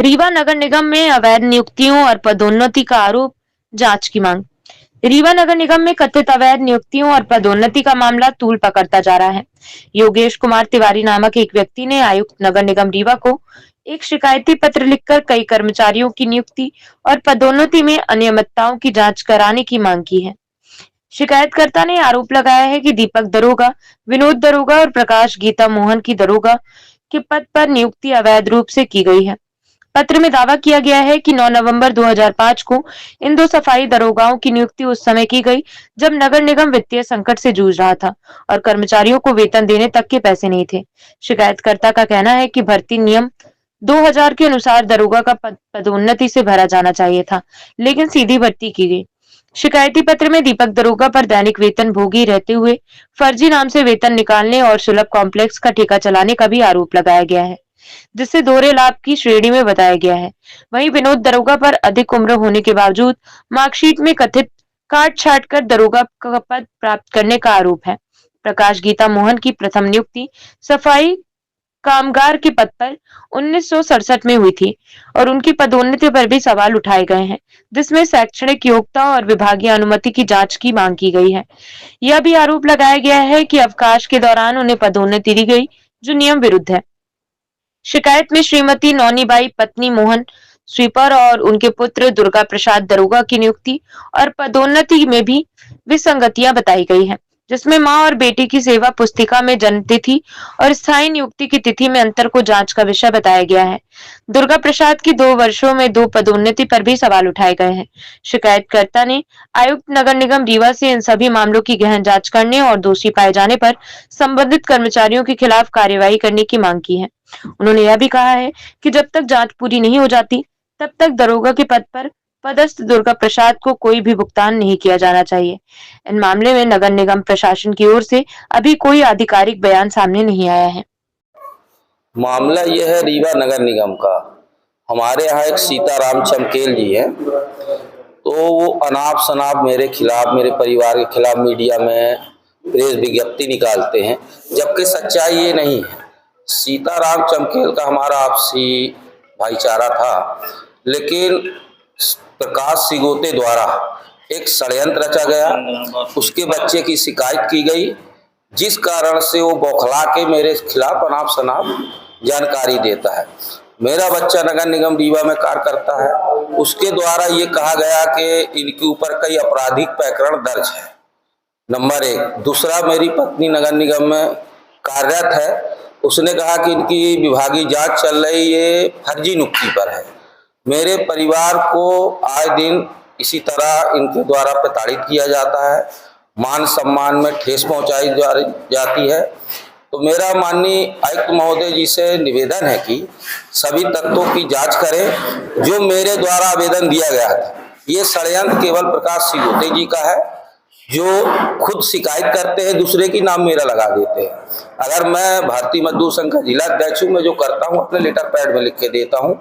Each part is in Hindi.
रीवा नगर निगम में अवैध नियुक्तियों और पदोन्नति का आरोप, जांच की मांग। रीवा नगर निगम में कथित अवैध नियुक्तियों और पदोन्नति का मामला तूल पकड़ता जा रहा है। योगेश कुमार तिवारी नामक एक व्यक्ति ने आयुक्त नगर निगम रीवा को एक शिकायती पत्र लिखकर कई कर्मचारियों की नियुक्ति और पदोन्नति में अनियमितताओं की जांच कराने की मांग की है। शिकायतकर्ता ने आरोप लगाया है कि दीपक दरोगा, विनोद दरोगा और प्रकाश गीता मोहन की दरोगा के पद पर नियुक्ति अवैध रूप से की गई है। पत्र में दावा किया गया है कि 9 नवंबर 2005 को इन दो सफाई दरोगाओं की नियुक्ति उस समय की गई जब नगर निगम वित्तीय संकट से जूझ रहा था और कर्मचारियों को वेतन देने तक के पैसे नहीं थे। शिकायतकर्ता का कहना है कि भर्ती नियम 2000 के अनुसार दरोगा का पद पदोन्नति से भरा जाना चाहिए था, लेकिन सीधी भर्ती की गई। शिकायती पत्र में दीपक दरोगा पर दैनिक वेतन भोगी रहते हुए फर्जी नाम से वेतन निकालने और सुलभ कॉम्प्लेक्स का ठेका चलाने का भी आरोप लगाया गया है, जिससे दोहरे लाभ की श्रेणी में बताया गया है। वहीं विनोद दरोगा पर अधिक उम्र होने के बावजूद मार्कशीट में कथित काट छाट कर दरोगा का पद प्राप्त करने का आरोप है। प्रकाश गीता मोहन की प्रथम नियुक्ति सफाई कामगार के पद पर 1967 में हुई थी और उनकी पदोन्नति पर भी सवाल उठाए गए हैं, जिसमें शैक्षणिक योग्यता और विभागीय अनुमति की जांच की मांग की गई है। यह भी आरोप लगाया गया है कि अवकाश के दौरान उन्हें पदोन्नति दी गई, जो नियम विरुद्ध है। शिकायत में श्रीमती नौनीबाई पत्नी मोहन स्वीपर और उनके पुत्र दुर्गा प्रसाद दरोगा की नियुक्ति और पदोन्नति में भी विसंगतियां बताई गई हैं, जिसमें मां और बेटी की सेवा पुस्तिका में जन्म तिथि और स्थायी नियुक्ति की तिथि में अंतर को जांच का विषय बताया गया है। दुर्गा प्रसाद की 2 वर्षों में 2 पदोन्नति पर भी सवाल उठाए गए हैं। शिकायतकर्ता ने आयुक्त नगर निगम रीवा से इन सभी मामलों की गहन जांच करने और दोषी पाए जाने पर संबंधित कर्मचारियों के खिलाफ कार्यवाही करने की मांग की है। उन्होंने यह भी कहा है कि जब तक जांच पूरी नहीं हो जाती, तब तक दरोगा के पद पर पदस्थ दुर्गा प्रसाद को कोई भी भुगतान नहीं किया जाना चाहिए। इन मामले में नगर निगम प्रशासन की ओर से अभी कोई आधिकारिक बयान सामने नहीं आया है। मामला यह है रीवा नगर निगम का। हमारे यहाँ एक सीताराम चमकेल जी है, तो वो अनाप शनाप मेरे खिलाफ, मेरे परिवार के खिलाफ मीडिया में प्रेस विज्ञप्ति निकालते हैं, जबकि सच्चाई ये नहीं है। सीताराम चमकेल का हमारा आपसी भाईचारा था, लेकिन प्रकाश सिगोते द्वारा एक षड्यंत्र रचा गया, उसके बच्चे की शिकायत की गई, जिस कारण से वो बौखला के मेरे खिलाफ अनाप शनाप जानकारी देता है। मेरा बच्चा नगर निगम रीवा में कार्य करता है, उसके द्वारा ये कहा गया कि इनके ऊपर कई आपराधिक प्रकरण दर्ज है, नंबर 1। दूसरा, मेरी पत्नी नगर निगम में कार्यरत है, उसने कहा कि इनकी विभागीय जांच चल रही, ये फर्जी नियुक्ति पर है। मेरे परिवार को आए दिन इसी तरह इनके द्वारा प्रताड़ित किया जाता है, मान सम्मान में ठेस पहुंचाई जाती है। तो मेरा माननीय आयुक्त महोदय जी से निवेदन है कि सभी तथ्यों की जांच करें। जो मेरे द्वारा आवेदन दिया गया था, ये षड्यंत्र केवल प्रकाश सिगोते जी का है, जो खुद शिकायत करते हैं, दूसरे की नाम मेरा लगा देते हैं। अगर मैं भारतीय मजदूर संघ का जिला अध्यक्ष हूँ, मैं जो करता हूँ अपने लेटर पैड में लिख के देता हूँ,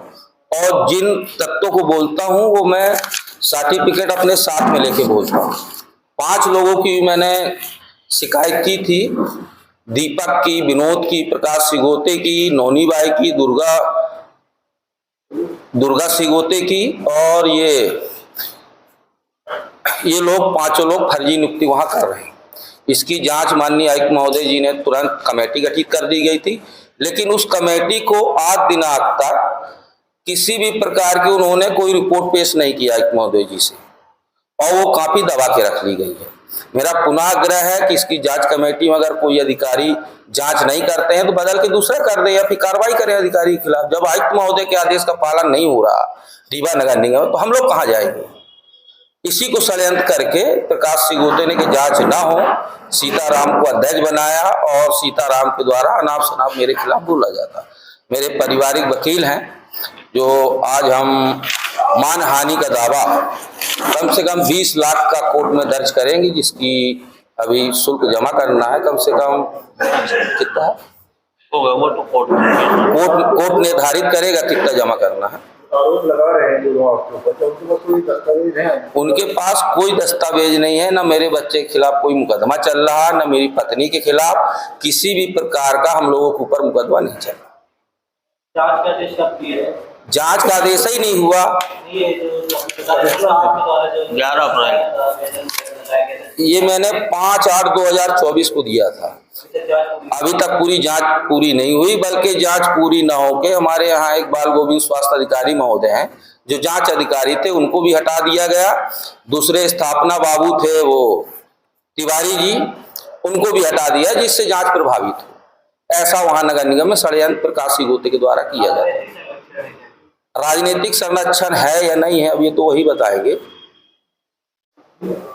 और जिन तत्वों को बोलता हूँ वो मैं सर्टिफिकेट अपने साथ में लेके बोलता हूँ। 5 लोगों की मैंने शिकायत की थी, दीपक की, विनोद की, प्रकाश सिगोते की, नौनीबाई की, दुर्गा सिगोते की, और ये लोग 5 लोग फर्जी नियुक्ति वहां कर रहे हैं। इसकी जांच माननीय आयुक्त महोदय जी ने तुरंत कमेटी गठित कर दी गई थी, लेकिन उस कमेटी को आज दिनांक तक किसी भी प्रकार की उन्होंने कोई रिपोर्ट पेश नहीं किया आयुक्त महोदय जी से, और वो काफी दबा के रख ली गई है। मेरा पुनः आग्रह है कि इसकी जांच कमेटी में अगर कोई अधिकारी जांच नहीं करते हैं तो बदल के दूसरा कर दे या फिर कार्रवाई करें अधिकारी के खिलाफ। जब आयुक्त महोदय के आदेश का पालन नहीं हो रहा रीवा नगर निगम, तो हम लोग कहाँ जाएंगे? इसी को षड्यंत्र करके प्रकाश सिगोते ने कि जांच ना हो, सीताराम को अध्यक्ष बनाया और सीताराम के द्वारा अनाप शनाप मेरे खिलाफ बोला जाता। मेरे पारिवारिक वकील हैं, जो आज हम मानहानि का दावा कम से कम 20 लाख का कोर्ट में दर्ज करेंगे, जिसकी अभी शुल्क जमा करना है। कम से कम कितना है वो तो कोर्ट निर्धारित करेगा कितना जमा करना है। आरोप लगा रहे हैं जो लोग आपके ऊपर, तो उनके पास कोई दस्तावेज है? उनके पास कोई दस्तावेज नहीं है, न मेरे बच्चे के खिलाफ कोई मुकदमा चल रहा, न मेरी पत्नी के खिलाफ किसी भी प्रकार का हम लोगों के ऊपर मुकदमा नहीं चल रहा। जांच का आदेश कब दिया है? जांच का आदेश ही नहीं हुआ। 11 अप्रैल ये मैंने 5/8/2024 को दिया था। अभी तक पूरी जांच पूरी नहीं हुई, बल्कि जांच पूरी ना होके हमारे यहाँ एक बाल गोविंद स्वास्थ्य अधिकारी महोदय हैं जो जांच अधिकारी थे, उनको भी हटा दिया गया। दूसरे स्थापना बाबू थे वो तिवारी जी, उनको भी हटा दिया, जिससे जांच प्रभावित हो। ऐसा वहां नगर निगम में षड्यंत्र प्रकाशी गोते के द्वारा किया जाता है। राजनीतिक संरक्षण है या नहीं है, अब ये तो वही बताएंगे।